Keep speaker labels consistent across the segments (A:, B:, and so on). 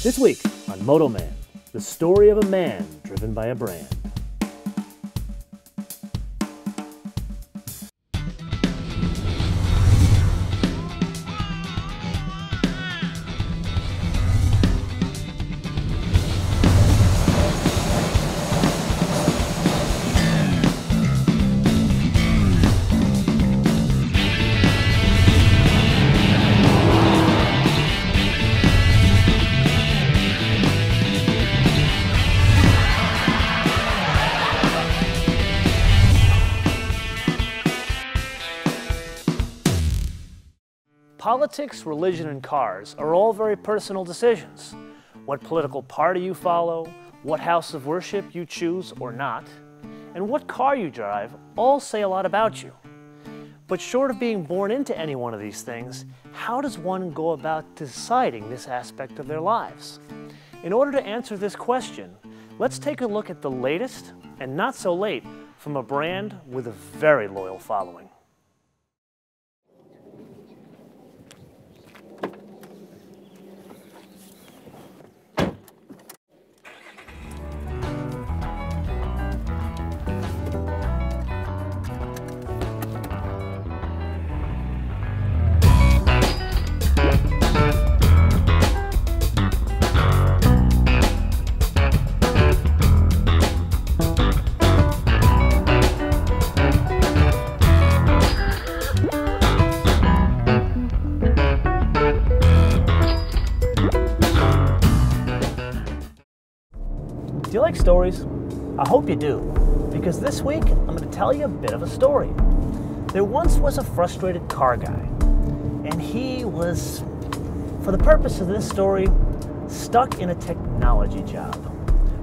A: This week on MotoMan, the story of a man driven by a brand. Politics, religion, and cars are all very personal decisions. What political party you follow, what house of worship you choose or not, and what car you drive all say a lot about you. But short of being born into any one of these things, how does one go about deciding this aspect of their lives? In order to answer this question, let's take a look at the latest and not so late from a brand with a very loyal following. Do you like stories? I hope you do, because this week I'm going to tell you a bit of a story. There once was a frustrated car guy, and he was, for the purpose of this story, stuck in a technology job.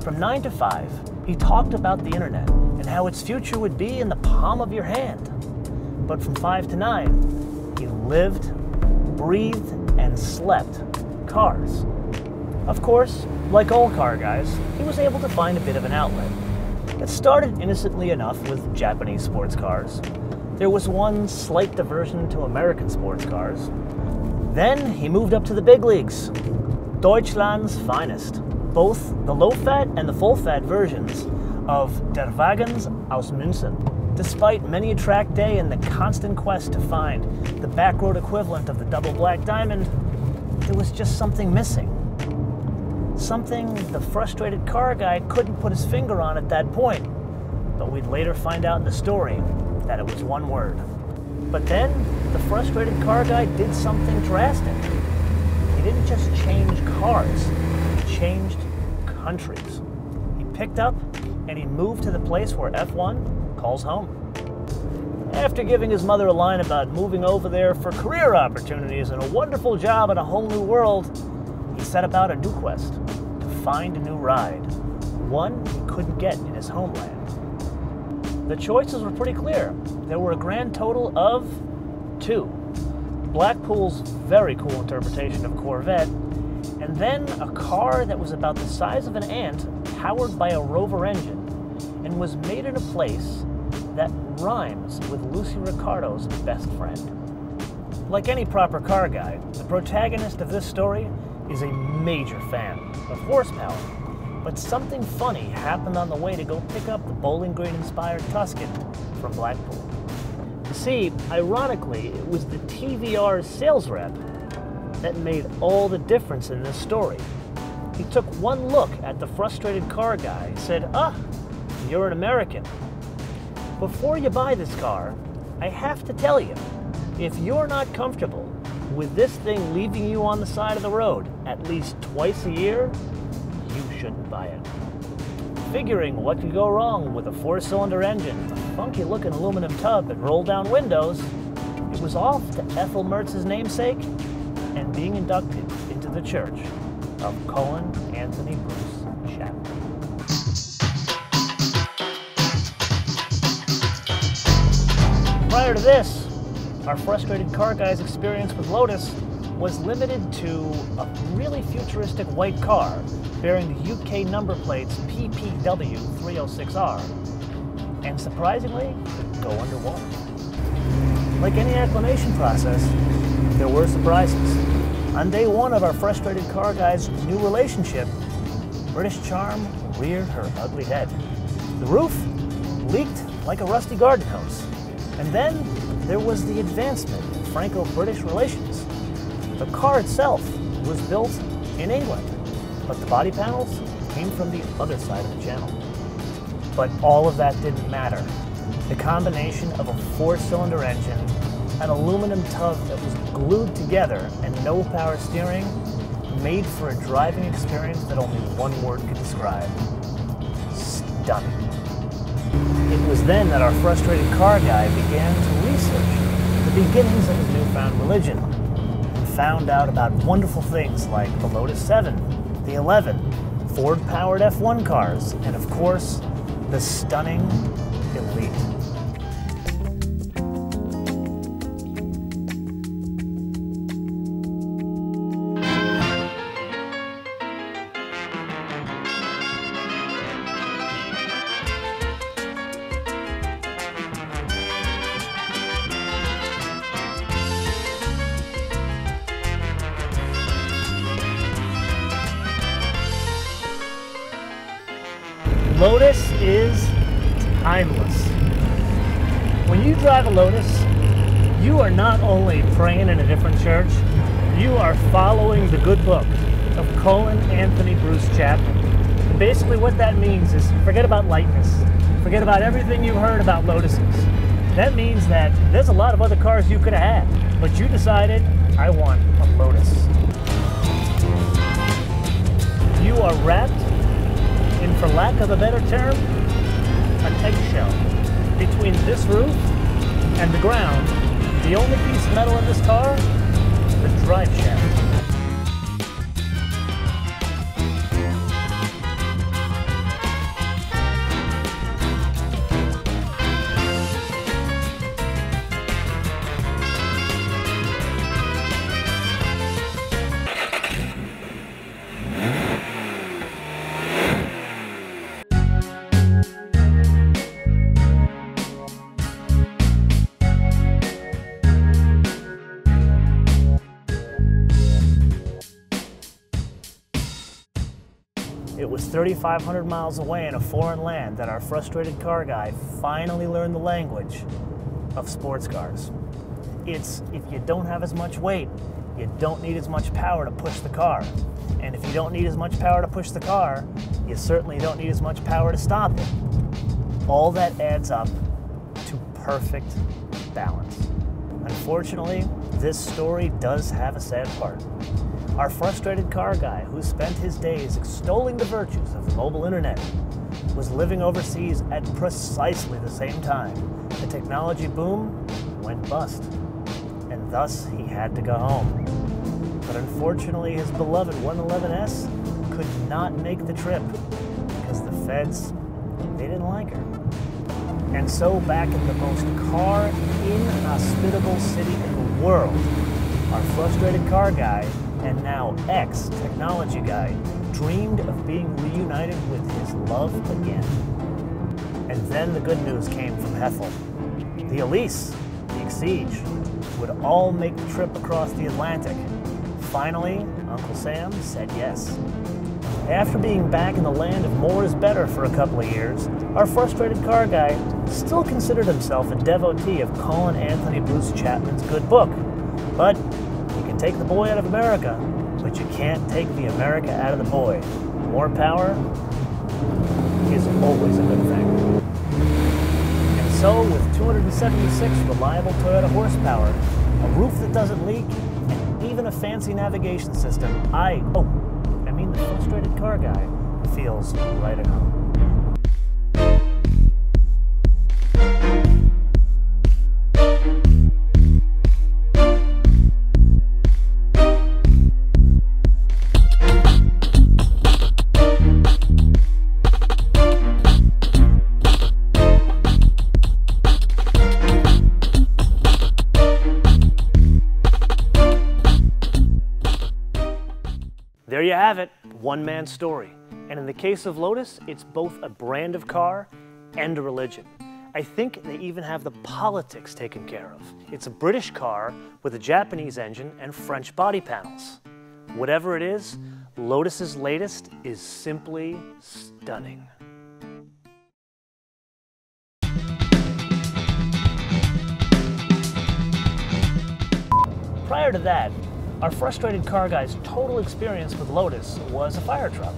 A: From 9 to 5, he talked about the internet and how its future would be in the palm of your hand. But from 5 to 9, he lived, breathed, and slept cars. Of course, like all car guys, he was able to find a bit of an outlet. It started innocently enough with Japanese sports cars. There was one slight diversion to American sports cars. Then he moved up to the big leagues, Deutschland's finest, both the low-fat and the full-fat versions of Der Wagens aus München. Despite many a track day and the constant quest to find the backroad equivalent of the double black diamond, there was just something missing. Something the frustrated car guy couldn't put his finger on at that point, but we'd later find out in the story that it was one word. But then, the frustrated car guy did something drastic. He didn't just change cars, he changed countries. He picked up and he moved to the place where F1 calls home. After giving his mother a line about moving over there for career opportunities and a wonderful job in a whole new world, he set about a new quest to find a new ride, one he couldn't get in his homeland. The choices were pretty clear. There were a grand total of 2. Blackpool's very cool interpretation of Corvette, and then a car that was about the size of an ant, powered by a Rover engine, and was made in a place that rhymes with Lucy Ricardo's best friend. Like any proper car guy, the protagonist of this story is a major fan of horsepower, but something funny happened on the way to go pick up the Bowling Green-inspired Tuscan from Blackpool. You see, ironically, it was the TVR's sales rep that made all the difference in this story. He took one look at the frustrated car guy and said, you're an American. Before you buy this car, I have to tell you, if you're not comfortable with this thing leaving you on the side of the road at least twice a year, you shouldn't buy it. Figuring what could go wrong with a 4-cylinder engine, a funky-looking aluminum tub, and roll-down windows, it was off to Ethel Mertz's namesake and being inducted into the church of Colin Anthony Bruce Chapman. Prior to this, our frustrated car guy's experience with Lotus was limited to a really futuristic white car bearing the UK number plates PPW 306R, and surprisingly, could go underwater. Like any acclimation process, there were surprises. On day one of our frustrated car guy's new relationship, British charm reared her ugly head. The roof leaked like a rusty garden hose. And then there was the advancement in Franco-British relations. The car itself was built in England, but the body panels came from the other side of the channel. But all of that didn't matter. The combination of a 4-cylinder engine, an aluminum tub that was glued together, and no power steering made for a driving experience that only one word could describe: stunning. It was then that our frustrated car guy began to research the beginnings of his newfound religion and found out about wonderful things like the Lotus 7, the 11, Ford-powered F1 cars, and of course, the stunning Elite. Lotus is timeless. When you drive a Lotus, you are not only praying in a different church, you are following the good book of Colin Anthony Bruce Chapman. And basically what that means is forget about lightness. Forget about everything you heard about Lotuses. That means that there's a lot of other cars you could have had, but you decided, I want a Lotus. You are wrapped in, for lack of a better term, an eggshell. Between this roof and the ground, the only piece of metal in this car, the drive shaft. It was 3,500 miles away in a foreign land that our frustrated car guy finally learned the language of sports cars. It's if you don't have as much weight, you don't need as much power to push the car. And if you don't need as much power to push the car, you certainly don't need as much power to stop it. All that adds up to perfect balance. Unfortunately, this story does have a sad part. Our frustrated car guy, who spent his days extolling the virtues of the mobile internet, was living overseas at precisely the same time the technology boom went bust, and thus he had to go home. But unfortunately, his beloved 111S could not make the trip because the feds, they didn't like her. And so back in the most car-inhospitable city in the world, our frustrated car guy and now ex-technology guy dreamed of being reunited with his love again. And then the good news came from Hethel. The Elise, the Exige, would all make the trip across the Atlantic. Finally, Uncle Sam said yes. After being back in the land of more is better for a couple of years, our frustrated car guy still considered himself a devotee of Colin Anthony Bruce Chapman's good book. But you can take the boy out of America, but you can't take the America out of the boy. More power is always a good thing. And so, with 276 reliable Toyota horsepower, a roof that doesn't leak, and even a fancy navigation system, the frustrated car guy feels right at home. There you have it, one man's story. And in the case of Lotus, it's both a brand of car and a religion. I think they even have the politics taken care of. It's a British car with a Japanese engine and French body panels. Whatever it is, Lotus's latest is simply stunning. Prior to that, our frustrated car guy's total experience with Lotus was a fire truck.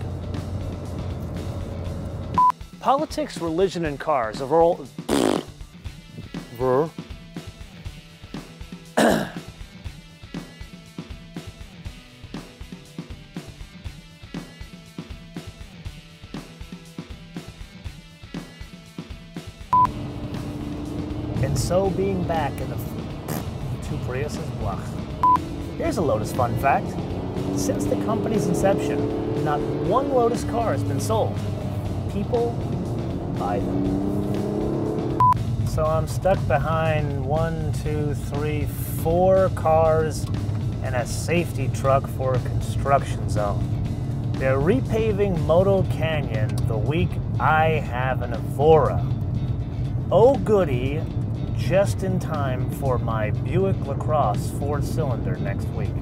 A: Politics, religion, and cars are all... And so being back in the two Priuses, blah. Here's a Lotus fun fact. Since the company's inception, not one Lotus car has been sold. People buy them. So I'm stuck behind 4 cars and a safety truck for a construction zone. They're repaving Moto Canyon the week I have an Evora. Oh goody, just in time for my Buick LaCrosse 4-cylinder next week.